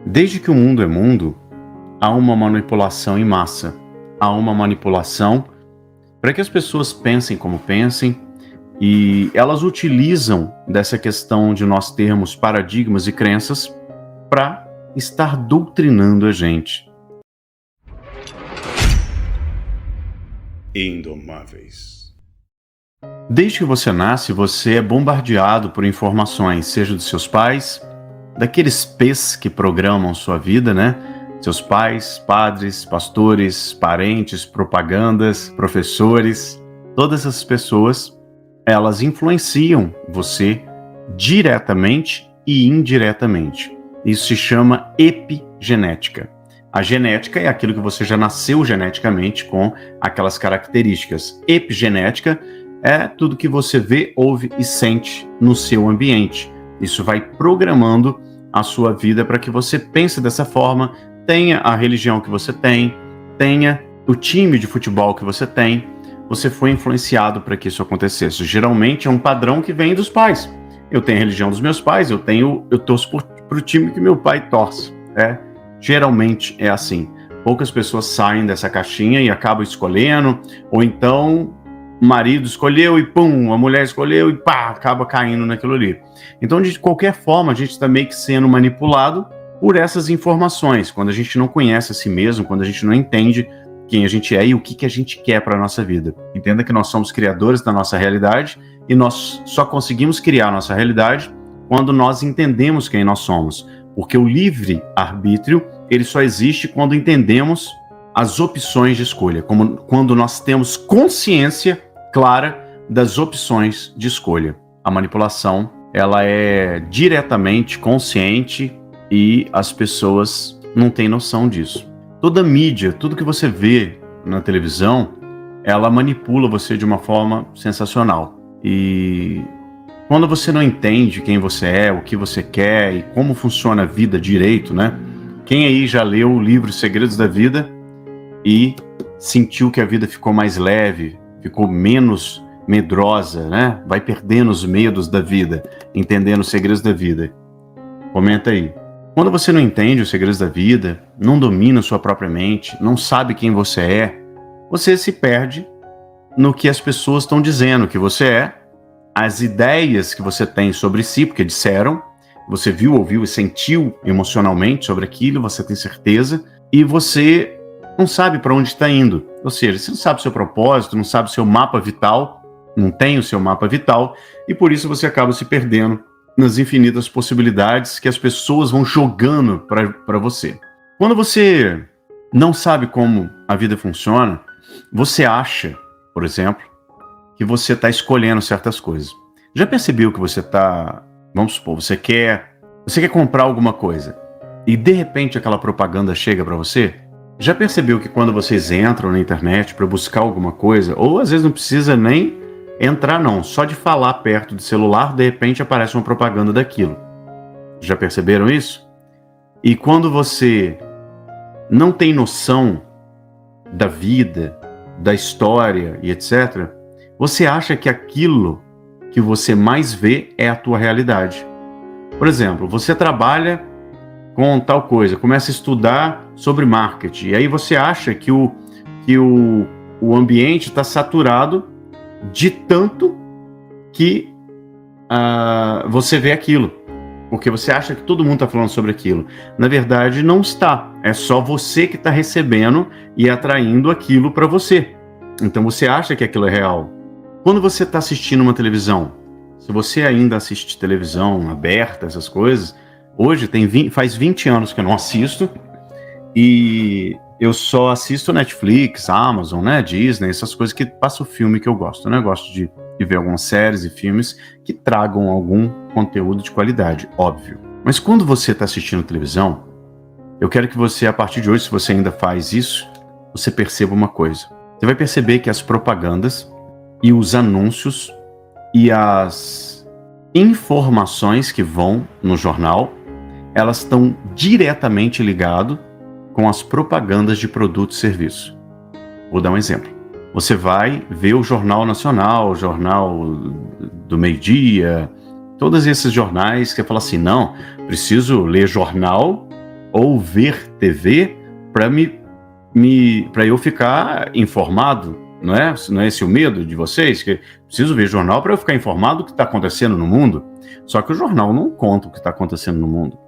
Desde que o mundo é mundo, há uma manipulação em massa. Há uma manipulação para que as pessoas pensem como pensem, e elas utilizam dessa questão de nós termos paradigmas e crenças para estar doutrinando a gente. Indomáveis. Desde que você nasce, você é bombardeado por informações, seja dos seus pais, daqueles P's que programam sua vida, né? Seus pais, padres, pastores, parentes, propagandas, professores, todas essas pessoas, elas influenciam você diretamente e indiretamente. Isso se chama epigenética. A genética é aquilo que você já nasceu geneticamente com aquelas características. Epigenética é tudo que você vê, ouve e sente no seu ambiente. Isso vai programando a sua vida para que você pense dessa forma, tenha a religião que você tem, tenha o time de futebol que você tem. Você foi influenciado para que isso acontecesse. Geralmente é um padrão que vem dos pais. Eu tenho a religião dos meus pais, eu torço para o time que meu pai torce. Geralmente é assim. Poucas pessoas saem dessa caixinha e acabam escolhendo, ou então o marido escolheu e pum, a mulher escolheu e pá, acaba caindo naquilo ali. Então, de qualquer forma, a gente está meio que sendo manipulado por essas informações, quando a gente não conhece a si mesmo, quando a gente não entende quem a gente é e o que a gente quer para a nossa vida. Entenda que nós somos criadores da nossa realidade e nós só conseguimos criar a nossa realidade quando nós entendemos quem nós somos. Porque o livre-arbítrio, ele só existe quando entendemos as opções de escolha, quando nós temos consciência clara das opções de escolha. A manipulação, ela é diretamente consciente e as pessoas não têm noção disso. Toda mídia, tudo que você vê na televisão, ela manipula você de uma forma sensacional. E quando você não entende quem você é, o que você quer e como funciona a vida direito, né? Quem aí já leu o livro Segredos da Vida e sentiu que a vida ficou mais leve, ficou menos medrosa, né? Vai perdendo os medos da vida, entendendo os segredos da vida. Comenta aí. Quando você não entende os segredos da vida, não domina sua própria mente, não sabe quem você é, você se perde no que as pessoas estão dizendo que você é, as ideias que você tem sobre si, porque disseram, você viu, ouviu e sentiu emocionalmente sobre aquilo, você tem certeza, e você não sabe para onde está indo. Ou seja, você não sabe o seu propósito, não sabe o seu mapa vital, não tem o seu mapa vital, e por isso você acaba se perdendo nas infinitas possibilidades que as pessoas vão jogando para você. Quando você não sabe como a vida funciona, você acha, por exemplo, que você está escolhendo certas coisas. Já percebeu que você está, vamos supor, você quer comprar alguma coisa e de repente aquela propaganda chega para você? Já percebeu que quando vocês entram na internet para buscar alguma coisa, ou às vezes não precisa nem entrar não, só de falar perto do celular, de repente aparece uma propaganda daquilo. Já perceberam isso? E quando você não tem noção da vida, da história e etc., você acha que aquilo que você mais vê é a tua realidade. Por exemplo, você trabalha com tal coisa, começa a estudar sobre marketing, e aí você acha que o ambiente está saturado de tanto que você vê aquilo, porque você acha que todo mundo está falando sobre aquilo. Na verdade, não está. É só você que está recebendo e atraindo aquilo para você. Então você acha que aquilo é real. Quando você está assistindo uma televisão, se você ainda assiste televisão aberta, essas coisas, hoje faz 20 anos que eu não assisto, e eu só assisto Netflix, Amazon, né, Disney, essas coisas que passam o filme que eu gosto, né? Eu gosto de ver algumas séries e filmes que tragam algum conteúdo de qualidade, óbvio. Mas quando você está assistindo televisão, eu quero que você, a partir de hoje, se você ainda faz isso, você perceba uma coisa. Você vai perceber que as propagandas e os anúncios e as informações que vão no jornal, elas estão diretamente ligadas com as propagandas de produtos e serviços. Vou dar um exemplo. Você vai ver o Jornal Nacional, o Jornal do Meio-Dia, todos esses jornais que falam assim, não, preciso ler jornal ou ver TV para eu ficar informado, não é? Não é esse o medo de vocês? Que preciso ver jornal para eu ficar informado do que está acontecendo no mundo. Só que o jornal não conta o que está acontecendo no mundo.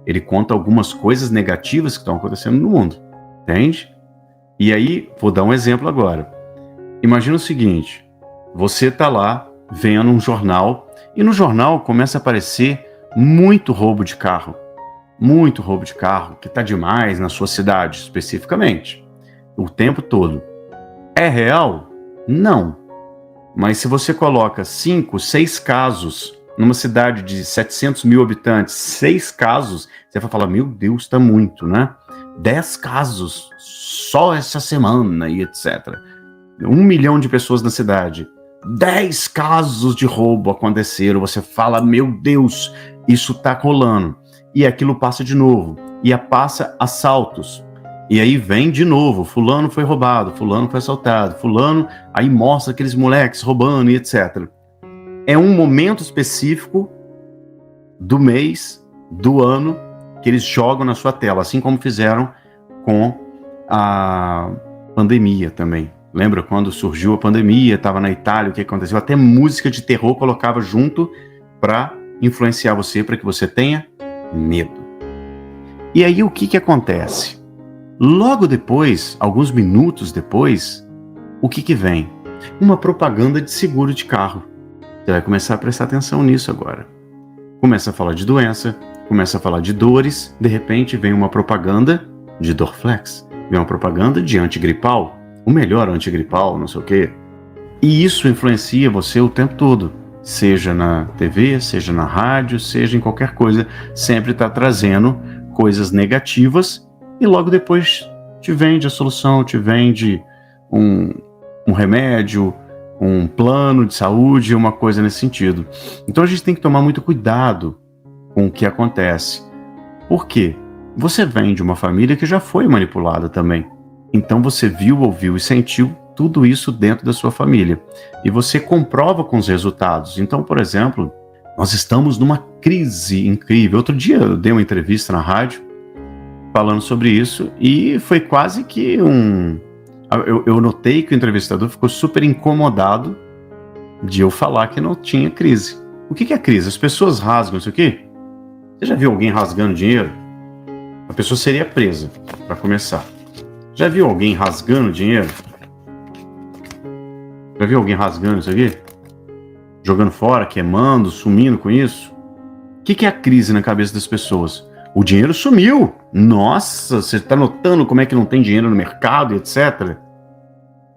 Ele conta algumas coisas negativas que estão acontecendo no mundo, entende? E aí, vou dar um exemplo agora. Imagina o seguinte, você está lá vendo um jornal e no jornal começa a aparecer muito roubo de carro, que está demais na sua cidade, especificamente, o tempo todo. É real? Não. Mas se você coloca 5, 6 casos numa cidade de 700 mil habitantes, 6 casos, você vai falar, meu Deus, está muito, né? 10 casos só essa semana e etc. 1 milhão de pessoas na cidade, 10 casos de roubo aconteceram, você fala, meu Deus, isso está rolando. E aquilo passa de novo, e passa assaltos. E aí vem de novo, fulano foi roubado, fulano foi assaltado, fulano, aí mostra aqueles moleques roubando e etc. É um momento específico do mês, do ano, que eles jogam na sua tela, assim como fizeram com a pandemia também. Lembra quando surgiu a pandemia, estava na Itália, o que aconteceu? Até música de terror colocava junto para influenciar você, para que você tenha medo. E aí o que acontece? Logo depois, alguns minutos depois, o que vem? Uma propaganda de seguro de carro. Você vai começar a prestar atenção nisso agora. Começa a falar de doença, começa a falar de dores, de repente vem uma propaganda de Dorflex, vem uma propaganda de antigripal, o melhor antigripal, não sei o quê. E isso influencia você o tempo todo, seja na TV, seja na rádio, seja em qualquer coisa, sempre está trazendo coisas negativas e logo depois te vende a solução, te vende um remédio, um plano de saúde, uma coisa nesse sentido. Então a gente tem que tomar muito cuidado com o que acontece. Por quê? Você vem de uma família que já foi manipulada também. Então você viu, ouviu e sentiu tudo isso dentro da sua família. E você comprova com os resultados. Então, por exemplo, nós estamos numa crise incrível. Outro dia eu dei uma entrevista na rádio falando sobre isso e foi quase que eu notei que o entrevistador ficou super incomodado de eu falar que não tinha crise. O que é crise? As pessoas rasgam isso aqui? Você já viu alguém rasgando dinheiro? A pessoa seria presa, para começar. Já viu alguém rasgando dinheiro? Já viu alguém rasgando isso aqui? Jogando fora, queimando, sumindo com isso? O que é a crise na cabeça das pessoas? O dinheiro sumiu! Nossa, você está notando como é que não tem dinheiro no mercado e etc?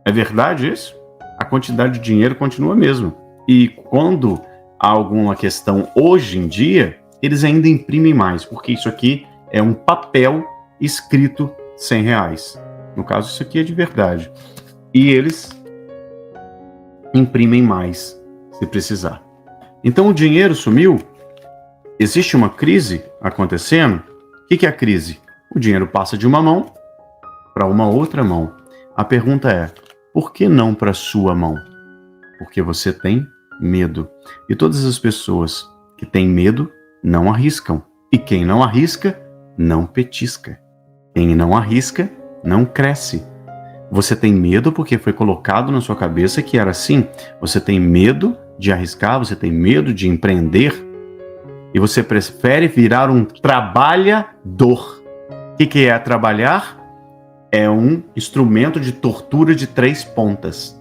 É verdade isso? A quantidade de dinheiro continua a mesma. E quando há alguma questão hoje em dia, eles ainda imprimem mais, porque isso aqui é um papel escrito R$100. No caso, isso aqui é de verdade. E eles imprimem mais, se precisar. Então o dinheiro sumiu? Existe uma crise acontecendo? O que é a crise? O dinheiro passa de uma mão para uma outra mão. A pergunta é, por que não para a sua mão? Porque você tem medo. E todas as pessoas que têm medo não arriscam. E quem não arrisca, não petisca. Quem não arrisca, não cresce. Você tem medo porque foi colocado na sua cabeça que era assim. Você tem medo de arriscar, você tem medo de empreender. E você prefere virar um trabalhador. O que é trabalhar? É um instrumento de tortura de 3 pontas,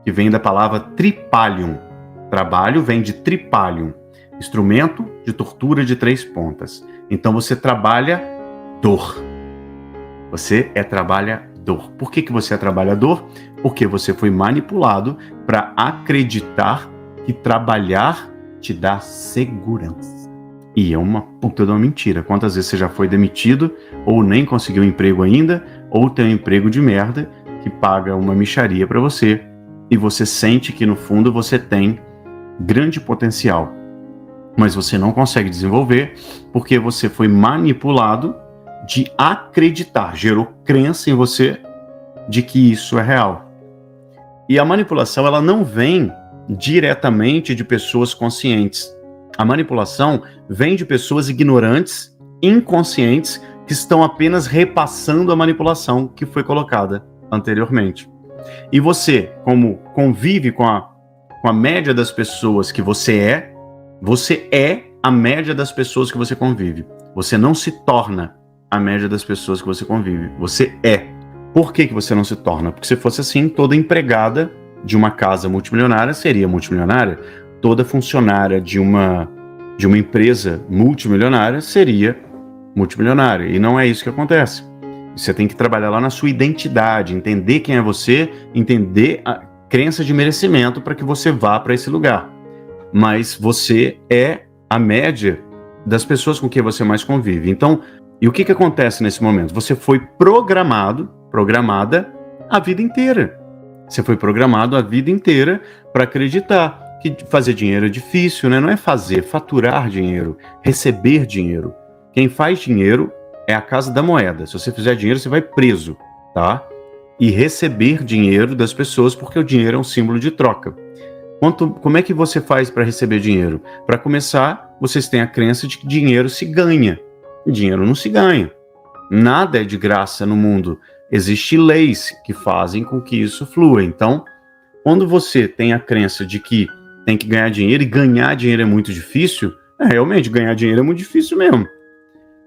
que vem da palavra tripalium. Trabalho vem de tripalium, instrumento de tortura de 3 pontas. Então você trabalha dor. Você é trabalhador. Por que você é trabalhador? Porque você foi manipulado para acreditar que trabalhar te dá segurança. E é uma puta de uma mentira. Quantas vezes você já foi demitido, ou nem conseguiu emprego ainda, ou tem um emprego de merda que paga uma mixaria para você, e você sente que no fundo você tem grande potencial, mas você não consegue desenvolver porque você foi manipulado de acreditar, gerou crença em você de que isso é real. E a manipulação, ela não vem diretamente de pessoas conscientes. A manipulação vem de pessoas ignorantes, inconscientes, que que estão apenas repassando a manipulação que foi colocada anteriormente. E você, como convive com a média das pessoas que você é a média das pessoas que você convive. Você não se torna a média das pessoas que você convive. Você é. Por que você não se torna? Porque se fosse assim, toda empregada de uma casa multimilionária seria multimilionária. Toda funcionária de uma empresa multimilionária seria multimilionária. E não é isso que acontece. Você tem que trabalhar lá na sua identidade, entender quem é você, entender a crença de merecimento para que você vá para esse lugar. Mas você é a média das pessoas com quem você mais convive. Então, e o que acontece nesse momento? Você foi programada a vida inteira. Você foi programado a vida inteira para acreditar que fazer dinheiro é difícil, né? Não é fazer, faturar dinheiro, receber dinheiro. Quem faz dinheiro é a casa da moeda. Se você fizer dinheiro, você vai preso, tá? E receber dinheiro das pessoas, porque o dinheiro é um símbolo de troca. Como é que você faz para receber dinheiro? Para começar, vocês têm a crença de que dinheiro se ganha. Dinheiro não se ganha. Nada é de graça no mundo. Existem leis que fazem com que isso flua. Então, quando você tem a crença de que tem que ganhar dinheiro e ganhar dinheiro é muito difícil, realmente ganhar dinheiro é muito difícil mesmo.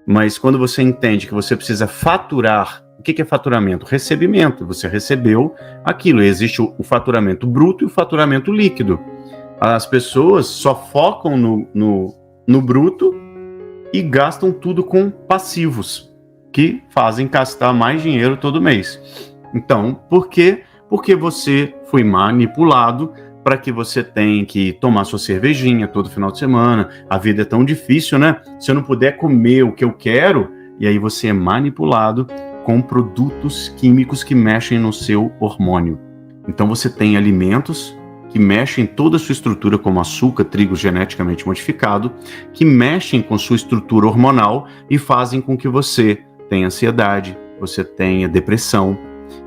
Mas quando você entende que você precisa faturar, o que é faturamento? Recebimento. Você recebeu aquilo. Existe o faturamento bruto e o faturamento líquido. As pessoas só focam no bruto e gastam tudo com passivos, que fazem gastar mais dinheiro todo mês. Então, por quê? Porque você foi manipulado para que você tenha que tomar sua cervejinha todo final de semana. A vida é tão difícil, né? Se eu não puder comer o que eu quero, e aí você é manipulado com produtos químicos que mexem no seu hormônio. Então você tem alimentos que mexem toda a sua estrutura, como açúcar, trigo geneticamente modificado, que mexem com sua estrutura hormonal e fazem com que você tenha ansiedade, você tenha depressão,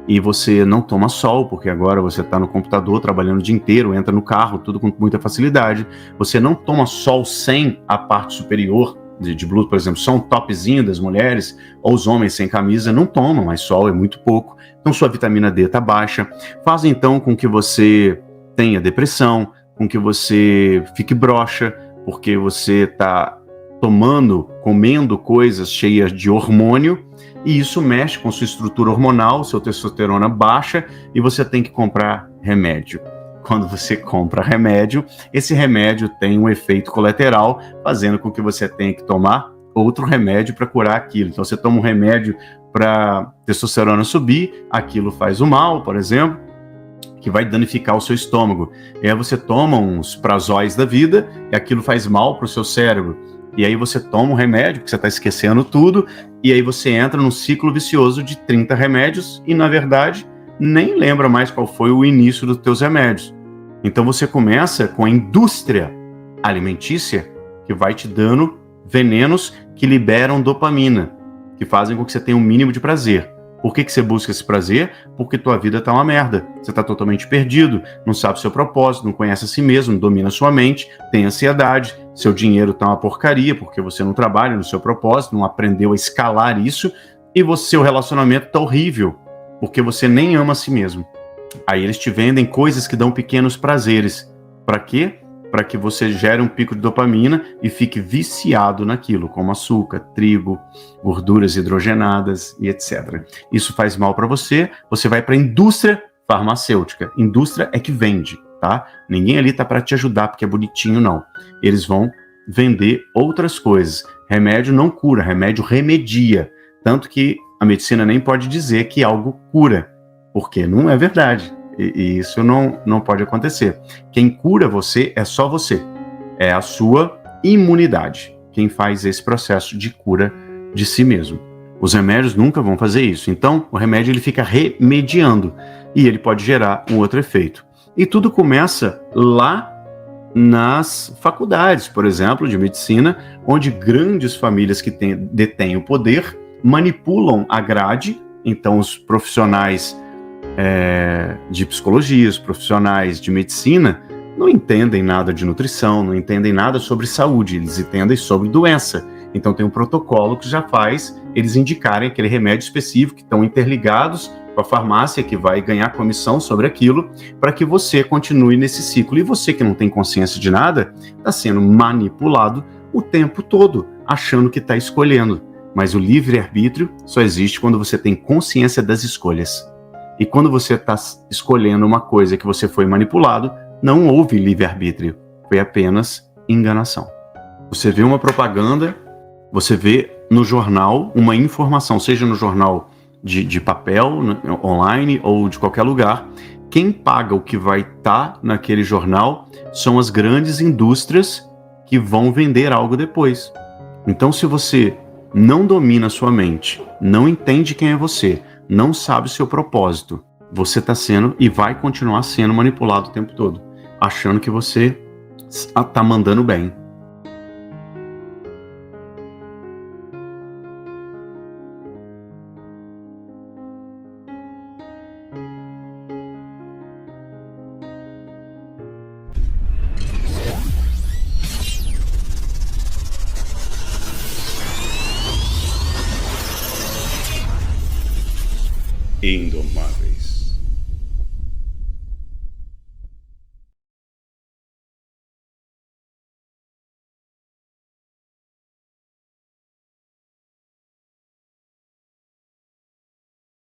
e você não toma sol, porque agora você está no computador trabalhando o dia inteiro, entra no carro, tudo com muita facilidade. Você não toma sol sem a parte superior de blusa, por exemplo, só um topzinho das mulheres, ou os homens sem camisa não tomam mais sol, é muito pouco. Então sua vitamina D está baixa. Faz então com que você tenha depressão, com que você fique broxa, porque você está comendo coisas cheias de hormônio, e isso mexe com sua estrutura hormonal, sua testosterona baixa, e você tem que comprar remédio. Quando você compra remédio, esse remédio tem um efeito colateral, fazendo com que você tenha que tomar outro remédio para curar aquilo. Então você toma um remédio para testosterona subir, aquilo faz o mal, por exemplo, que vai danificar o seu estômago. E aí você toma uns prazóis da vida, e aquilo faz mal para o seu cérebro. E aí você toma um remédio, porque você está esquecendo tudo, e aí você entra num ciclo vicioso de 30 remédios, e na verdade nem lembra mais qual foi o início dos teus remédios. Então você começa com a indústria alimentícia, que vai te dando venenos que liberam dopamina, que fazem com que você tenha um mínimo de prazer. Por que você busca esse prazer? Porque tua vida tá uma merda. Você tá totalmente perdido, não sabe seu propósito, não conhece a si mesmo, não domina sua mente, tem ansiedade, seu dinheiro tá uma porcaria porque você não trabalha no seu propósito, não aprendeu a escalar isso, e seu relacionamento tá horrível, porque você nem ama a si mesmo. Aí eles te vendem coisas que dão pequenos prazeres. Para quê? Para que você gere um pico de dopamina e fique viciado naquilo, como açúcar, trigo, gorduras hidrogenadas e etc. Isso faz mal para você, você vai para a indústria farmacêutica. Indústria é que vende, tá? Ninguém ali tá para te ajudar porque é bonitinho, não. Eles vão vender outras coisas. Remédio não cura, remédio remedia. Tanto que a medicina nem pode dizer que algo cura, porque não é verdade. E isso não pode acontecer. Quem cura você é só você. É a sua imunidade quem faz esse processo de cura de si mesmo. Os remédios nunca vão fazer isso. Então, o remédio ele fica remediando e ele pode gerar um outro efeito. E tudo começa lá nas faculdades, por exemplo, de medicina, onde grandes famílias que detêm o poder manipulam a grade. Então, os profissionais de psicologia, os profissionais de medicina não entendem nada de nutrição, não entendem nada sobre saúde, eles entendem sobre doença. Então tem um protocolo que já faz eles indicarem aquele remédio específico, que estão interligados com a farmácia, que vai ganhar comissão sobre aquilo, para que você continue nesse ciclo. E você que não tem consciência de nada, está sendo manipulado o tempo todo, achando que está escolhendo. Mas o livre-arbítrio só existe quando você tem consciência das escolhas. E quando você está escolhendo uma coisa que você foi manipulado, não houve livre-arbítrio, foi apenas enganação. Você vê uma propaganda, você vê no jornal uma informação, seja no jornal de papel, online ou de qualquer lugar. Quem paga o que vai estar naquele jornal são as grandes indústrias que vão vender algo depois. Então, se você não domina a sua mente, não entende quem é você, não sabe o seu propósito, você está sendo e vai continuar sendo manipulado o tempo todo, achando que você está mandando bem. Indomável.